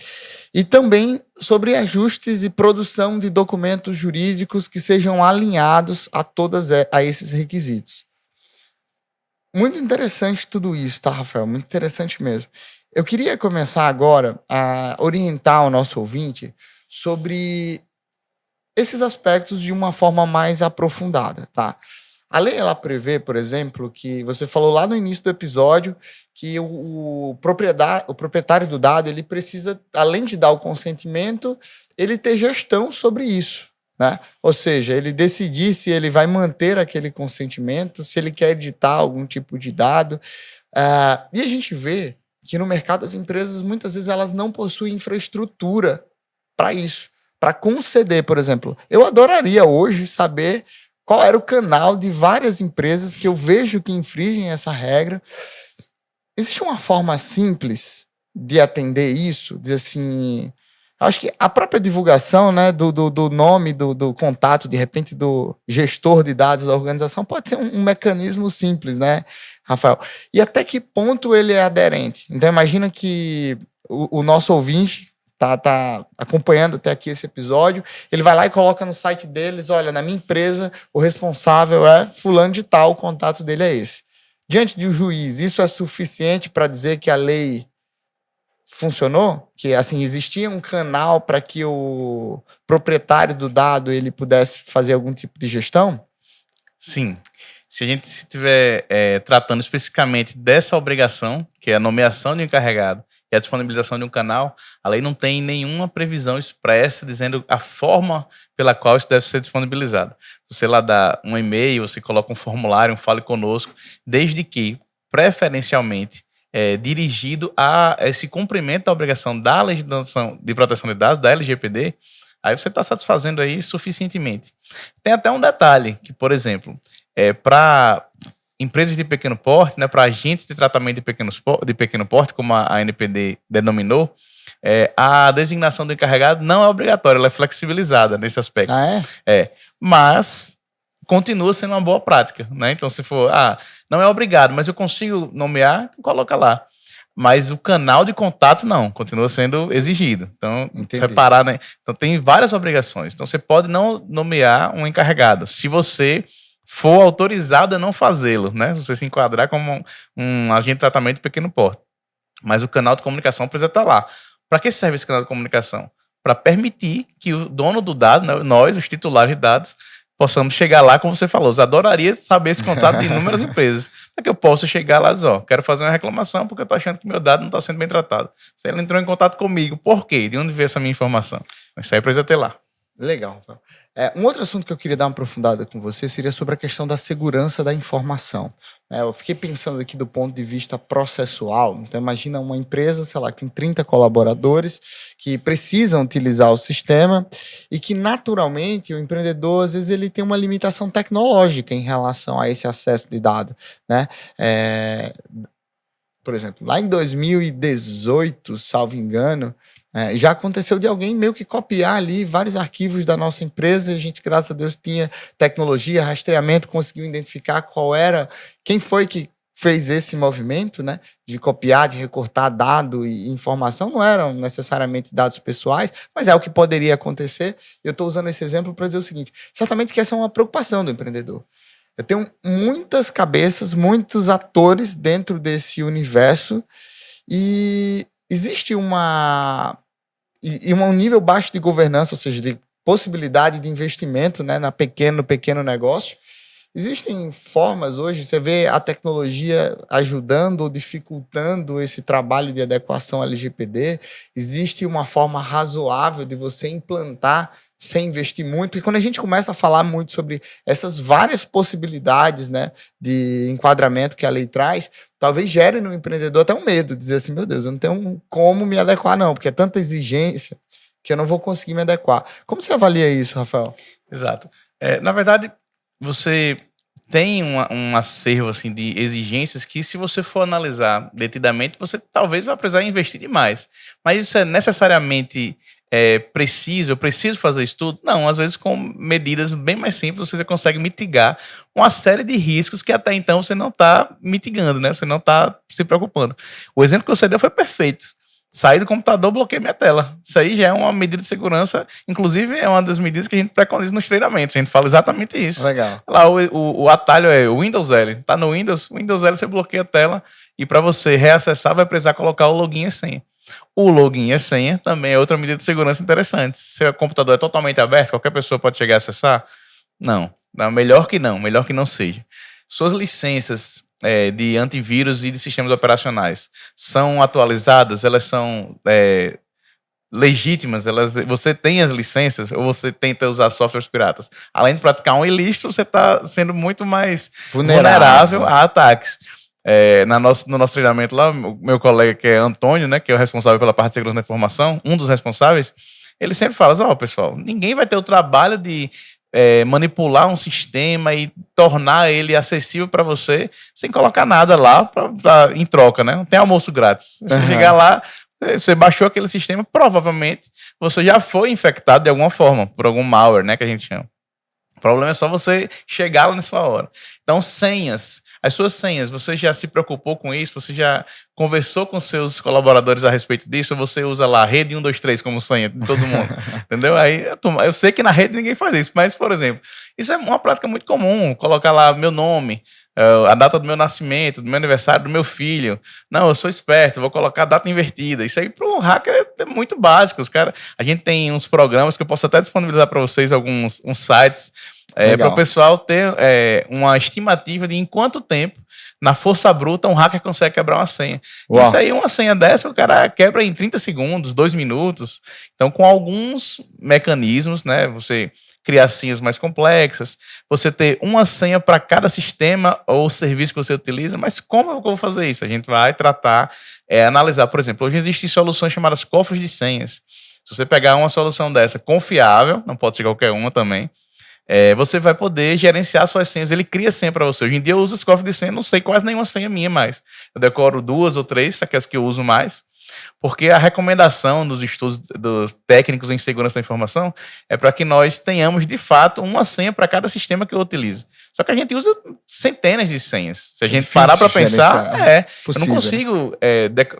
E também sobre ajustes e produção de documentos jurídicos que sejam alinhados a esses requisitos. Muito interessante tudo isso, tá, Rafael? Muito interessante mesmo. Eu queria começar agora a orientar o nosso ouvinte sobre esses aspectos de uma forma mais aprofundada, tá? A lei, ela prevê, por exemplo, que você falou lá no início do episódio que o proprietário do dado, ele precisa, além de dar o consentimento, ele ter gestão sobre isso, né? Ou seja, ele decidir se ele vai manter aquele consentimento, se ele quer editar algum tipo de dado. E a gente vê que no mercado as empresas, muitas vezes, elas não possuem infraestrutura para isso, para conceder, por exemplo. Eu adoraria hoje saber qual era o canal de várias empresas que eu vejo que infringem essa regra. Existe uma forma simples de atender isso? Dizer assim, acho que a própria divulgação, né, do nome, do contato, de repente, do gestor de dados da organização pode ser um mecanismo simples, né, Rafael? E até que ponto ele é aderente? Então, imagina que o nosso ouvinte tá acompanhando até aqui esse episódio, ele vai lá e coloca no site deles, olha, na minha empresa, o responsável é fulano de tal, o contato dele é esse. Diante de um juiz, isso é suficiente para dizer que a lei funcionou? Que, assim, existia um canal para que o proprietário do dado ele pudesse fazer algum tipo de gestão? Sim. Se a gente estiver tratando especificamente dessa obrigação, que é a nomeação de um encarregado, e a disponibilização de um canal, a lei não tem nenhuma previsão expressa dizendo a forma pela qual isso deve ser disponibilizado. Você lá dá um e-mail, você coloca um formulário, um fale conosco, desde que, preferencialmente, dirigido a esse cumprimento da obrigação da legislação de proteção de dados, da LGPD, aí você está satisfazendo aí suficientemente. Tem até um detalhe, que, por exemplo, para empresas de pequeno porte, né, para agentes de tratamento de pequeno porte, como a ANPD denominou, a designação do encarregado não é obrigatória, ela é flexibilizada nesse aspecto. Ah, é? Mas continua sendo uma boa prática, né? Então, se for, não é obrigado, mas eu consigo nomear, coloca lá. Mas o canal de contato não, continua sendo exigido. Então, separar, né? Então, tem várias obrigações. Então, você pode não nomear um encarregado. Se você for autorizado a não fazê-lo, né? Você se enquadrar como um agente de tratamento de pequeno porte. Mas o canal de comunicação precisa estar lá. Para que serve esse canal de comunicação? para permitir que o dono do dado, né, nós, os titulares de dados, possamos chegar lá, como você falou. Eu adoraria saber esse contato de inúmeras empresas, para que eu possa chegar lá e dizer, ó, quero fazer uma reclamação porque eu estou achando que meu dado não está sendo bem tratado. Se ele entrou em contato comigo, por quê? De onde veio essa minha informação? Isso aí precisa ter lá. Legal, Rafael. Um outro assunto que eu queria dar uma aprofundada com você seria sobre a questão da segurança da informação. Eu fiquei pensando aqui do ponto de vista processual. Então, imagina uma empresa, sei lá, que tem 30 colaboradores que precisam utilizar o sistema e que, naturalmente, o empreendedor, às vezes, ele tem uma limitação tecnológica em relação a esse acesso de dados, né? Por exemplo, lá em 2018, salvo engano, já aconteceu de alguém meio que copiar ali vários arquivos da nossa empresa. A gente, graças a Deus, tinha tecnologia, rastreamento, conseguiu identificar quem foi que fez esse movimento, né, de copiar, de recortar dado e informação. Não eram necessariamente dados pessoais, mas é o que poderia acontecer. Eu estou usando esse exemplo para dizer o seguinte: certamente que essa é uma preocupação do empreendedor. Eu tenho muitas cabeças, muitos atores dentro desse universo e existe um nível baixo de governança, ou seja, de possibilidade de investimento, né, no pequeno negócio. Existem formas hoje, você vê a tecnologia ajudando ou dificultando esse trabalho de adequação LGPD. Existe uma forma razoável de você implantar sem investir muito, porque quando a gente começa a falar muito sobre essas várias possibilidades, né, de enquadramento que a lei traz, talvez gere no empreendedor até um medo, dizer assim, meu Deus, eu não tenho como me adequar não, porque é tanta exigência que eu não vou conseguir me adequar. Como você avalia isso, Rafael? Exato. Na verdade, você tem um acervo assim, de exigências que, se você for analisar detidamente, você talvez vai precisar investir demais. Mas isso é necessariamente preciso? Eu preciso fazer isso tudo? Não, às vezes com medidas bem mais simples você consegue mitigar uma série de riscos que até então você não está mitigando, né? Você não está se preocupando. O exemplo que você deu foi perfeito. Saí do computador, bloqueei minha tela. Isso aí já é uma medida de segurança. Inclusive, é uma das medidas que a gente preconiza nos treinamentos. A gente fala exatamente isso. Legal. Lá o atalho é o Windows L. Tá no Windows L você bloqueia a tela e para você reacessar vai precisar colocar o login e senha. O login e senha também é outra medida de segurança interessante. Se seu computador é totalmente aberto, qualquer pessoa pode chegar a acessar? Não. Melhor que não seja. Suas licenças de antivírus e de sistemas operacionais são atualizadas, elas são legítimas, você tem as licenças ou você tenta usar softwares piratas? Além de praticar um ilícito, você está sendo muito mais vulnerável a ataques. No nosso treinamento lá, o meu colega que é Antônio, né, que é o responsável pela parte de segurança da informação, um dos responsáveis, ele sempre fala, pessoal, ninguém vai ter o trabalho de manipular um sistema e tornar ele acessível para você sem colocar nada lá em troca, né? Não tem almoço grátis. Você chegar lá, você baixou aquele sistema, provavelmente você já foi infectado de alguma forma, por algum malware, né, que a gente chama. O problema é só você chegar lá nessa hora. Então, senhas. As suas senhas, você já se preocupou com isso? Você já conversou com seus colaboradores a respeito disso? Ou você usa lá rede 123 como senha de todo mundo? Entendeu? Aí eu sei que na rede ninguém faz isso, mas, por exemplo, isso é uma prática muito comum. Colocar lá meu nome, a data do meu nascimento, do meu aniversário, do meu filho. Não, eu sou esperto, vou colocar a data invertida. Isso aí para o hacker é muito básico. A gente tem uns programas que eu posso até disponibilizar para vocês, uns sites, para o pessoal ter uma estimativa de em quanto tempo, na força bruta, um hacker consegue quebrar uma senha. Uau. Isso aí, uma senha dessa, o cara quebra em 30 segundos, 2 minutos. Então, com alguns mecanismos, né, você criar senhas mais complexas, você ter uma senha para cada sistema ou serviço que você utiliza, mas como eu vou fazer isso? A gente vai tratar, analisar, por exemplo, hoje existem soluções chamadas cofres de senhas. Se você pegar uma solução dessa confiável, não pode ser qualquer uma também, você vai poder gerenciar suas senhas. Ele cria senha para você. Hoje em dia eu uso os cofres de senha, não sei quase nenhuma senha minha mais. Eu decoro 2 ou 3, que é as que eu uso mais, porque a recomendação dos estudos dos técnicos em segurança da informação é para que nós tenhamos, de fato, uma senha para cada sistema que eu utilizo. Só que a gente usa centenas de senhas. Se a gente parar para pensar, eu não consigo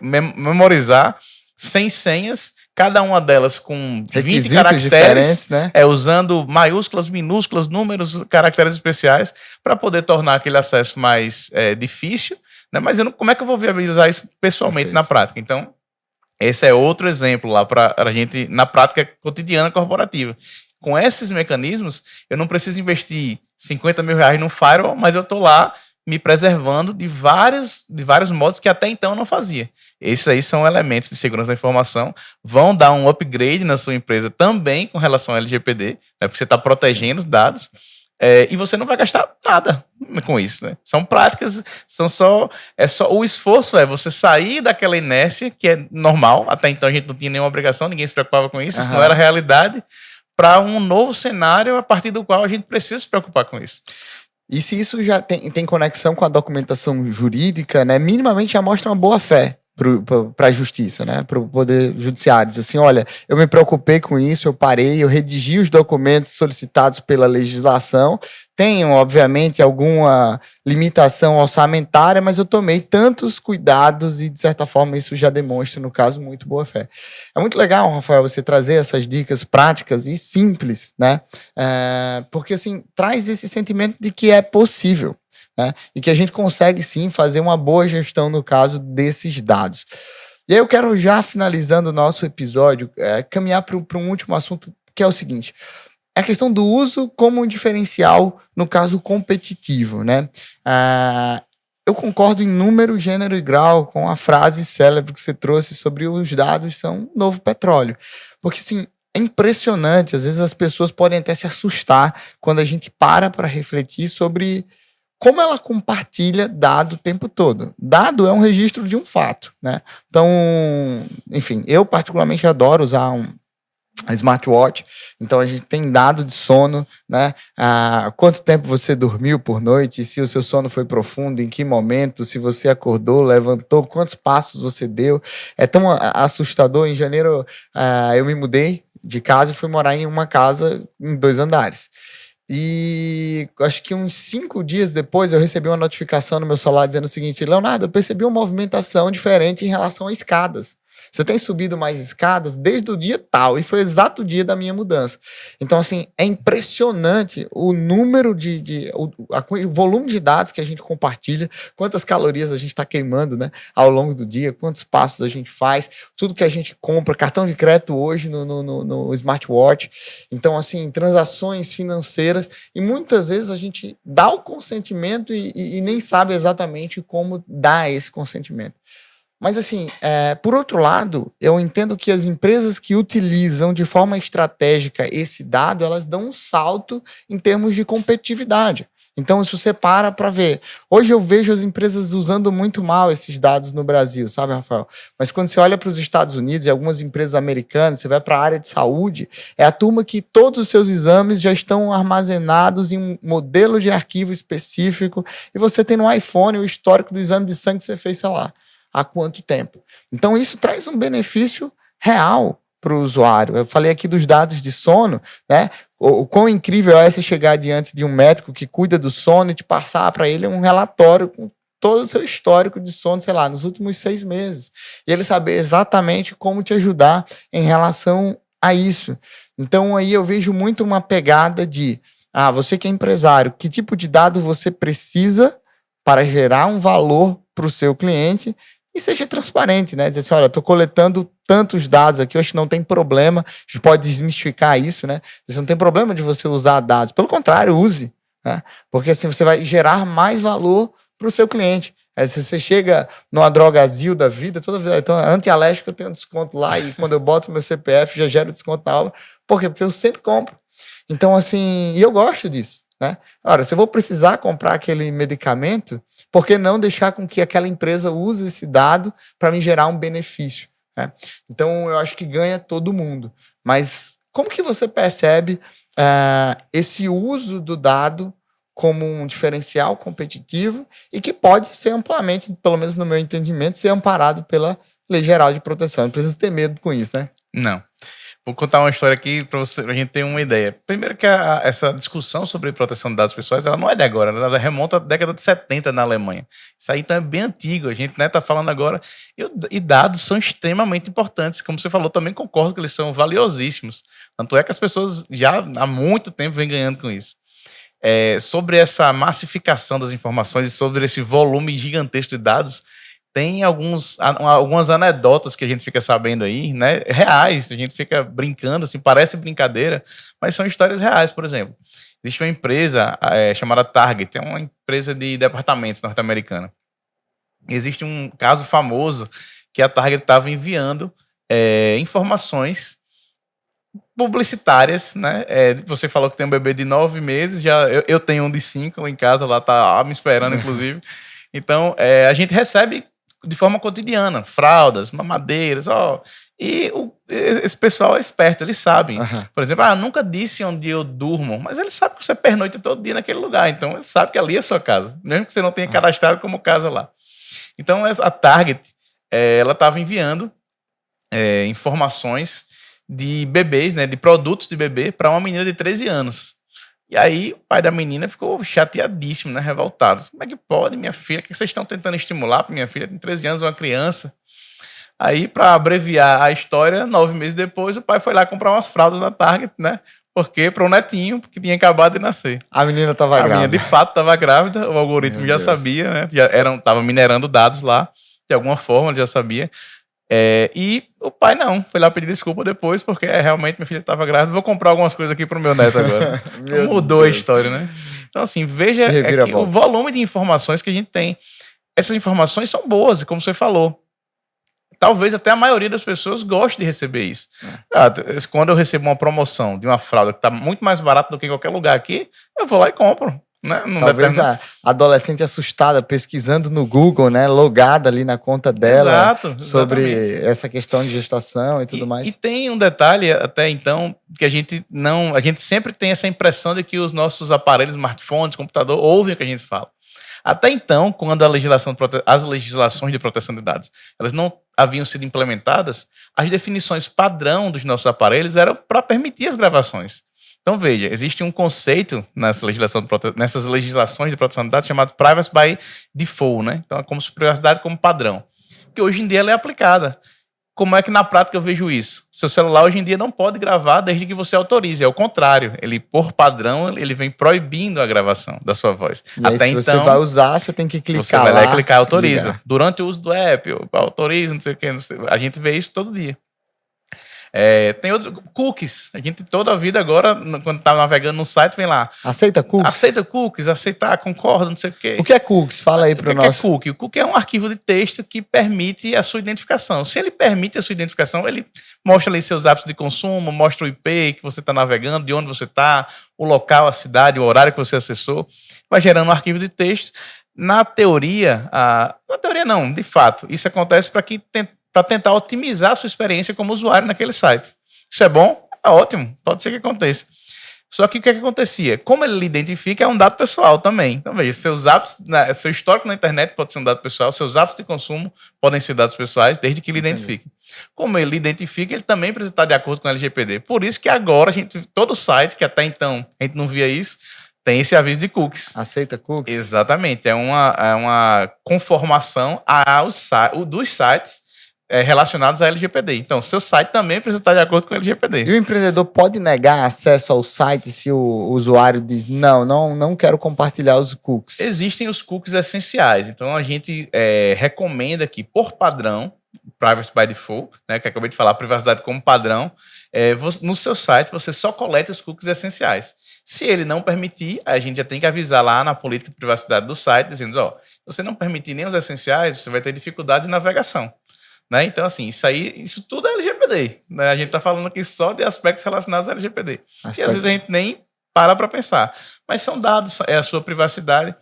memorizar 100 senhas, cada uma delas com 20 caracteres, né? Usando maiúsculas, minúsculas, números, caracteres especiais, para poder tornar aquele acesso mais difícil, né? Mas como é que eu vou viabilizar isso pessoalmente na prática? Então, Esse é outro exemplo lá para a gente, na prática cotidiana corporativa. Com esses mecanismos, eu não preciso investir 50 mil reais num firewall, mas eu estou lá me preservando de vários modos que até então eu não fazia. Esses aí são elementos de segurança da informação, vão dar um upgrade na sua empresa também com relação ao LGPD, né, porque você está protegendo os dados, e você não vai gastar nada com isso, né? São práticas, o esforço é você sair daquela inércia, que é normal, até então a gente não tinha nenhuma obrigação, ninguém se preocupava com isso, isso não era realidade, para um novo cenário a partir do qual a gente precisa se preocupar com isso. E se isso já tem conexão com a documentação jurídica, né, minimamente já mostra uma boa fé para a justiça, né, para o poder judiciário. Diz assim, olha, eu me preocupei com isso, eu parei, eu redigi os documentos solicitados pela legislação, tenho, obviamente, alguma limitação orçamentária, mas eu tomei tantos cuidados e, de certa forma, isso já demonstra, no caso, muito boa fé. É muito legal, Rafael, você trazer essas dicas práticas e simples, né, porque, assim, traz esse sentimento de que é possível, né? E que a gente consegue sim fazer uma boa gestão no caso desses dados. E aí eu quero, já finalizando o nosso episódio, caminhar para um último assunto, que é o seguinte: a questão do uso como um diferencial no caso competitivo, né? Eu concordo em número, gênero e grau com a frase célebre que você trouxe sobre os dados são novo petróleo. Porque, assim, é impressionante, às vezes as pessoas podem até se assustar quando a gente para refletir sobre como ela compartilha dado o tempo todo. Dado é um registro de um fato, né? Então, enfim, eu particularmente adoro usar a smartwatch, então a gente tem dado de sono, né? Quanto tempo você dormiu por noite, se o seu sono foi profundo, em que momento, se você acordou, levantou, quantos passos você deu. É tão assustador. Em janeiro, eu me mudei de casa e fui morar em uma casa em 2 andares. E acho que uns 5 dias depois eu recebi uma notificação no meu celular dizendo o seguinte: Leonardo, eu percebi uma movimentação diferente em relação a escadas. Você tem subido mais escadas desde o dia tal, e foi o exato dia da minha mudança. Então, assim, é impressionante o número o volume de dados que a gente compartilha, quantas calorias a gente está queimando, né, ao longo do dia, quantos passos a gente faz, tudo que a gente compra, cartão de crédito hoje no smartwatch. Então, assim, transações financeiras, e muitas vezes a gente dá o consentimento e nem sabe exatamente como dar esse consentimento. Mas, assim, por outro lado, eu entendo que as empresas que utilizam de forma estratégica esse dado, elas dão um salto em termos de competitividade. Então, se você para ver, hoje eu vejo as empresas usando muito mal esses dados no Brasil, sabe, Rafael? Mas quando você olha para os Estados Unidos e algumas empresas americanas, você vai para a área de saúde, é a turma que todos os seus exames já estão armazenados em um modelo de arquivo específico, e você tem no iPhone o histórico do exame de sangue que você fez, sei lá, há quanto tempo. Então, isso traz um benefício real para o usuário. Eu falei aqui dos dados de sono, né? O quão incrível é você chegar diante de um médico que cuida do sono e te passar para ele um relatório com todo o seu histórico de sono, sei lá, nos últimos 6 meses. E ele saber exatamente como te ajudar em relação a isso. Então, aí eu vejo muito uma pegada de, você que é empresário, que tipo de dado você precisa para gerar um valor para o seu cliente, e seja transparente, né? Dizer assim, olha, estou coletando tantos dados aqui, eu acho que não tem problema, a gente pode desmistificar isso, né? Não tem problema de você usar dados, pelo contrário, use, né? Porque assim você vai gerar mais valor para o seu cliente. Se você chega numa Drogazil da vida, toda vez, então, anti-alérgico eu tenho um desconto lá, e quando eu boto meu CPF já gero desconto na obra. Por quê? Porque eu sempre compro. Então, assim, e eu gosto disso, né? Ora, se eu vou precisar comprar aquele medicamento, por que não deixar com que aquela empresa use esse dado para me gerar um benefício, né? Então, eu acho que ganha todo mundo. Mas como que você percebe esse uso do dado como um diferencial competitivo e que pode ser amplamente, pelo menos no meu entendimento, ser amparado pela Lei Geral de Proteção? Não precisa ter medo com isso, né? Não. Vou contar uma história aqui para a gente ter uma ideia. Primeiro que essa discussão sobre proteção de dados pessoais, ela não é de agora, ela remonta à década de 70 na Alemanha. Isso aí então é bem antigo, a gente está falando agora. E dados são extremamente importantes, como você falou, também concordo que eles são valiosíssimos. Tanto é que as pessoas já há muito tempo vêm ganhando com isso. Sobre essa massificação das informações e sobre esse volume gigantesco de dados, tem algumas anedotas que a gente fica sabendo aí, né? Reais, a gente fica brincando, assim, parece brincadeira, mas são histórias reais. Por exemplo, existe uma empresa chamada Target, é uma empresa de departamentos norte-americana. Existe um caso famoso que a Target estava enviando informações publicitárias, né? Você falou que tem um bebê de 9 meses, eu tenho um de 5 em casa, lá tá me esperando, inclusive. Então, a gente recebe de forma cotidiana fraldas, mamadeiras, e esse pessoal é esperto, eles sabem. Por exemplo, nunca disse onde eu durmo, mas eles sabem que você pernoita todo dia naquele lugar, então eles sabem que ali é a sua casa, mesmo que você não tenha cadastrado como casa lá. Então, a Target, ela estava enviando informações de bebês, né, de produtos de bebê para uma menina de 13 anos. E aí o pai da menina ficou chateadíssimo, né, revoltado. Como é que pode, minha filha? O que vocês estão tentando estimular para minha filha? Tem 13 anos, uma criança. Aí, para abreviar a história, 9 meses depois, o pai foi lá comprar umas fraldas na Target, né? Porque para o netinho, porque tinha acabado de nascer. A menina estava grávida. A menina, de fato, estava grávida. O algoritmo já sabia, né? Estava minerando dados lá. De alguma forma, ele já sabia. E o pai não, foi lá pedir desculpa depois, porque realmente minha filha estava grávida, vou comprar algumas coisas aqui pro meu neto agora. Mudou Deus. A história, né? Então, assim, veja o volume de informações que a gente tem. Essas informações são boas, como você falou. Talvez até a maioria das pessoas goste de receber isso. Quando eu recebo uma promoção de uma fralda que está muito mais barata do que em qualquer lugar aqui, eu vou lá e compro. Né? Talvez a adolescente assustada, pesquisando no Google, né, logada ali na conta dela. Sobre essa questão de gestação e tudo mais. E tem um detalhe até então, que a gente sempre tem essa impressão de que os nossos aparelhos, smartphones, computador, ouvem o que a gente fala. Até então, quando as legislações de proteção de dados elas não haviam sido implementadas, as definições padrão dos nossos aparelhos eram para permitir as gravações. Então, veja, existe um conceito nessas legislações de proteção de dados chamado Privacy by Default, né? Então, é como se privacidade como padrão, que hoje em dia ela é aplicada. Como é que na prática eu vejo isso? Seu celular hoje em dia não pode gravar desde que você autorize, é o contrário. Ele, por padrão, ele vem proibindo a gravação da sua voz. E até aí, se então, você vai usar, você tem que clicar lá. Você vai lá e clicar autoriza. Ligar. Durante o uso do app, autoriza, não sei o que. A gente vê isso todo dia. Tem outros cookies. A gente toda a vida agora, quando tá navegando no site, vem lá. Aceita cookies? Aceita cookies, aceitar, concorda, não sei o quê. O que é cookies? Fala aí para nós. O que é cookie? O cookie é um arquivo de texto que permite a sua identificação. Se ele permite a sua identificação, ele mostra ali seus hábitos de consumo, mostra o IP que você está navegando, de onde você está, o local, a cidade, o horário que você acessou. Vai gerando um arquivo de texto. Na teoria não, de fato, isso acontece para tentar otimizar a sua experiência como usuário naquele site. Isso é bom? É ótimo, pode ser que aconteça. Só que o que acontecia? Como ele identifica, é um dado pessoal também. Então, veja, seus hábitos, seu histórico na internet pode ser um dado pessoal, seus hábitos de consumo podem ser dados pessoais, desde que ele identifique. Como ele identifica, ele também precisa estar de acordo com o LGPD. Por isso que agora, todo site, que até então a gente não via isso, tem esse aviso de cookies. Aceita cookies? Exatamente. É uma conformação dos sites relacionados à LGPD. Então, seu site também precisa estar de acordo com o LGPD. E o empreendedor pode negar acesso ao site se o usuário diz, não quero compartilhar os cookies? Existem os cookies essenciais. Então, a gente recomenda que, por padrão, Privacy by Default, né, que eu acabei de falar, privacidade como padrão, no seu site você só coleta os cookies essenciais. Se ele não permitir, a gente já tem que avisar lá na política de privacidade do site, dizendo, se você não permitir nem os essenciais, você vai ter dificuldade de navegação. Né? Então, assim, isso tudo é LGPD. Né? A gente está falando aqui só de aspectos relacionados ao LGPD. E às vezes a gente nem para pensar. Mas são dados, é a sua privacidade.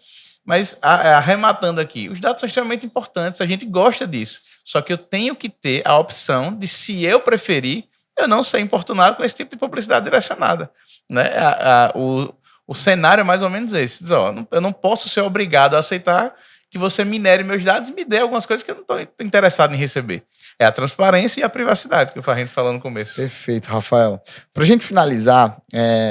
Mas, arrematando aqui, os dados são extremamente importantes, a gente gosta disso. Só que eu tenho que ter a opção de, se eu preferir, eu não ser importunado com esse tipo de publicidade direcionada. Né? O cenário é mais ou menos esse. Eu não posso ser obrigado a aceitar que você minere meus dados e me dê algumas coisas que eu não estou interessado em receber. É a transparência e a privacidade que a gente falou no começo. Perfeito, Rafael. Para a gente finalizar,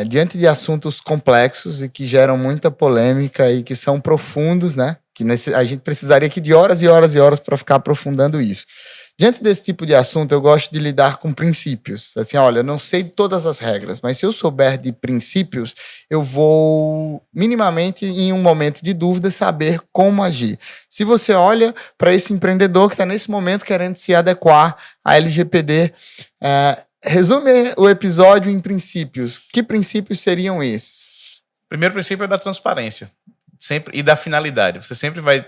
diante de assuntos complexos e que geram muita polêmica e que são profundos, né? Que a gente precisaria aqui de horas e horas e horas para ficar aprofundando isso. Diante desse tipo de assunto, eu gosto de lidar com princípios. Assim, olha, eu não sei todas as regras, mas se eu souber de princípios, eu vou minimamente, em um momento de dúvida, saber como agir. Se você olha para esse empreendedor que está nesse momento querendo se adequar à LGPD, resume o episódio em princípios. Que princípios seriam esses? Primeiro princípio é da transparência sempre, e da finalidade. Você sempre vai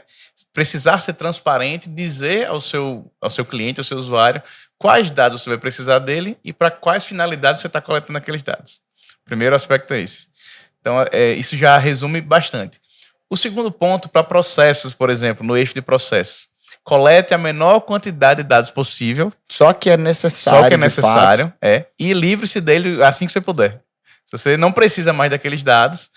precisar ser transparente, dizer ao seu cliente, ao seu usuário, quais dados você vai precisar dele e para quais finalidades você está coletando aqueles dados. O primeiro aspecto é esse. Então, isso já resume bastante. O segundo ponto, para processos, por exemplo, no eixo de processos. Colete a menor quantidade de dados possível. Só que é necessário. E livre-se dele assim que você puder. Se você não precisa mais daqueles dados,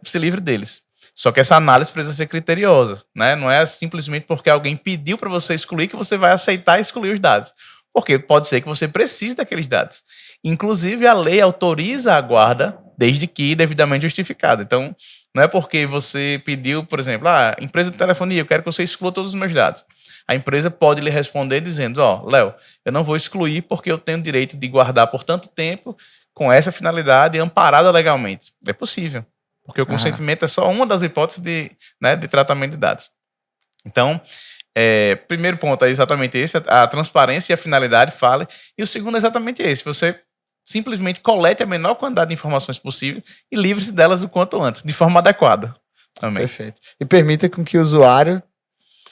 se livre deles. Só que essa análise precisa ser criteriosa, né? Não é simplesmente porque alguém pediu para você excluir que você vai aceitar excluir os dados. Porque pode ser que você precise daqueles dados. Inclusive, a lei autoriza a guarda desde que devidamente justificada. Então, não é porque você pediu, por exemplo, empresa de telefonia, eu quero que você exclua todos os meus dados. A empresa pode lhe responder dizendo, Léo, eu não vou excluir porque eu tenho o direito de guardar por tanto tempo com essa finalidade amparada legalmente. É possível. Porque o consentimento é só uma das hipóteses de tratamento de dados. Então, primeiro ponto é exatamente esse, a transparência e a finalidade fala. E o segundo é exatamente esse, você simplesmente colete a menor quantidade de informações possível e livre-se delas o quanto antes, de forma adequada também. Perfeito. E permita com que o usuário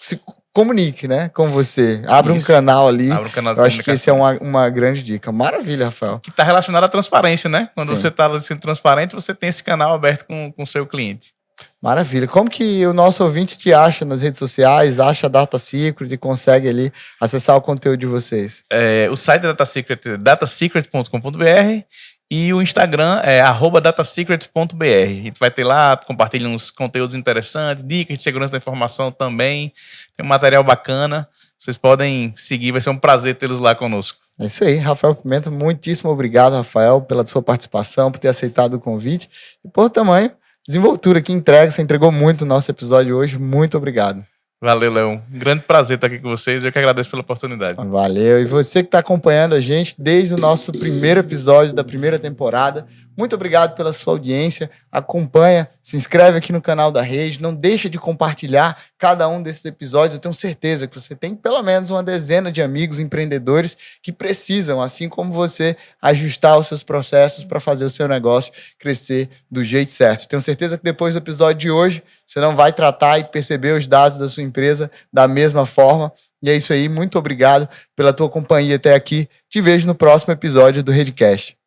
se comunique, né, com você. Abra um canal ali. Abra um canal de Eu acho que esse é uma grande dica. Maravilha, Rafael. Que está relacionado à transparência, né? Quando você está sendo transparente, você tem esse canal aberto com o seu cliente. Maravilha. Como que o nosso ouvinte te acha nas redes sociais, acha a Data Secret e consegue ali acessar o conteúdo de vocês? O site da Data Secret é datasecret.com.br e o Instagram é @datasecret.br. A gente vai ter lá, compartilha uns conteúdos interessantes, dicas de segurança da informação também. Tem um material bacana. Vocês podem seguir, vai ser um prazer tê-los lá conosco. É isso aí, Rafael Pimenta. Muitíssimo obrigado, Rafael, pela sua participação, por ter aceitado o convite e por tamanho, desenvoltura que entrega. Você entregou muito no nosso episódio hoje. Muito obrigado. Valeu, Léo. Um grande prazer estar aqui com vocês. Eu que agradeço pela oportunidade. Valeu. E você que está acompanhando a gente desde o nosso primeiro episódio da primeira temporada, muito obrigado pela sua audiência. Acompanha, se inscreve aqui no canal da Rede. Não deixa de compartilhar cada um desses episódios. Eu tenho certeza que você tem pelo menos uma dezena de amigos empreendedores que precisam, assim como você, ajustar os seus processos para fazer o seu negócio crescer do jeito certo. Tenho certeza que depois do episódio de hoje, você não vai tratar e perceber os dados da sua empresa da mesma forma. E é isso aí. Muito obrigado pela tua companhia até aqui. Te vejo no próximo episódio do Redcast.